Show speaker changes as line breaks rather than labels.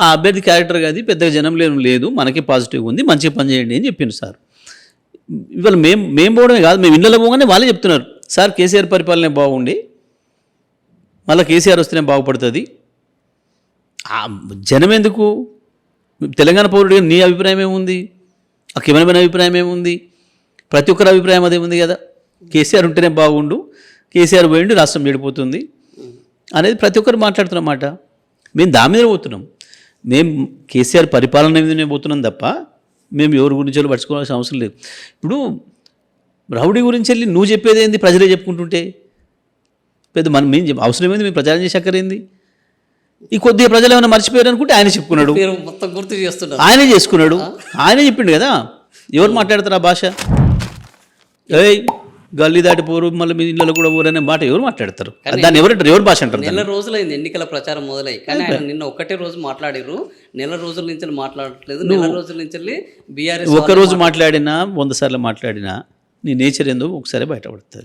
ఆ అభ్యర్థి క్యారెక్టర్ అది పెద్దగా జనం లేదు, మనకి పాజిటివ్గా ఉంది, మంచిగా పని చేయండి అని చెప్పిండు సార్. ఇవాళ మేము పోవడమే కాదు, మేము ఇళ్ళలో పోగానే వాళ్ళే చెప్తున్నారు, సార్ కేసీఆర్ పరిపాలనే బాగుండి మళ్ళీ కేసీఆర్ వస్తేనే బాగుపడుతుంది. జనం ఎందుకు, తెలంగాణ పౌరుడిగా నీ అభిప్రాయం ఏముంది, ఆ కెమెరామెన్ అభిప్రాయం ఏముంది, ప్రతి ఒక్కరి అభిప్రాయం అదే ఉంది కదా. కేసీఆర్ ఉంటేనే బాగుండు, కేసీఆర్ పోయిండు రాష్ట్రం చెడిపోతుంది అనేది ప్రతి ఒక్కరు మాట్లాడుతున్నమాట. మేము దాని మీద పోతున్నాం, మేము కేసీఆర్ పరిపాలన మీదనే పోతున్నాం తప్ప మేము ఎవరి గురించి పట్టుకోవాల్సిన అవసరం లేదు. ఇప్పుడు రౌడీ గురించి వెళ్ళి నువ్వు చెప్పేది ఏంది, ప్రజలే చెప్పుకుంటుంటే పెద్ద మనం మేము అవసరం ఏంది, మేము ప్రచారం చేసి అక్కరేంది. ఈ కొద్దిగా ప్రజలు ఏమైనా మర్చిపోయారు అనుకుంటే ఆయన చెప్పుకున్నాడు,
మొత్తం గుర్తు చేస్తున్నాడు,
ఆయనే చేసుకున్నాడు, ఆయనే చెప్పిండు కదా. ఎవరు మాట్లాడతారు ఆ భాష? ఏయ్ గల్లీ దాటిపోరు మళ్ళీ మీ ఇళ్ళలో కూడా పోరు అనే మాట ఎవరు మాట్లాడతారు? దాన్ని ఎవరు భాష అంటారు?
నెల రోజులైంది ఎన్నికల ప్రచారం మొదలై, కానీ ఆయన నిన్న ఒక్కటే రోజు మాట్లాడారు, నెల రోజుల నుంచి మాట్లాడట్లేదు. నెల రోజుల నుంచి బీఆర్ఎస్
ఒక్కరోజు మాట్లాడినా 100 సార్లు మాట్లాడినా నీ నేచర్ ఏందో ఒకసారి బయటపడుతుంది.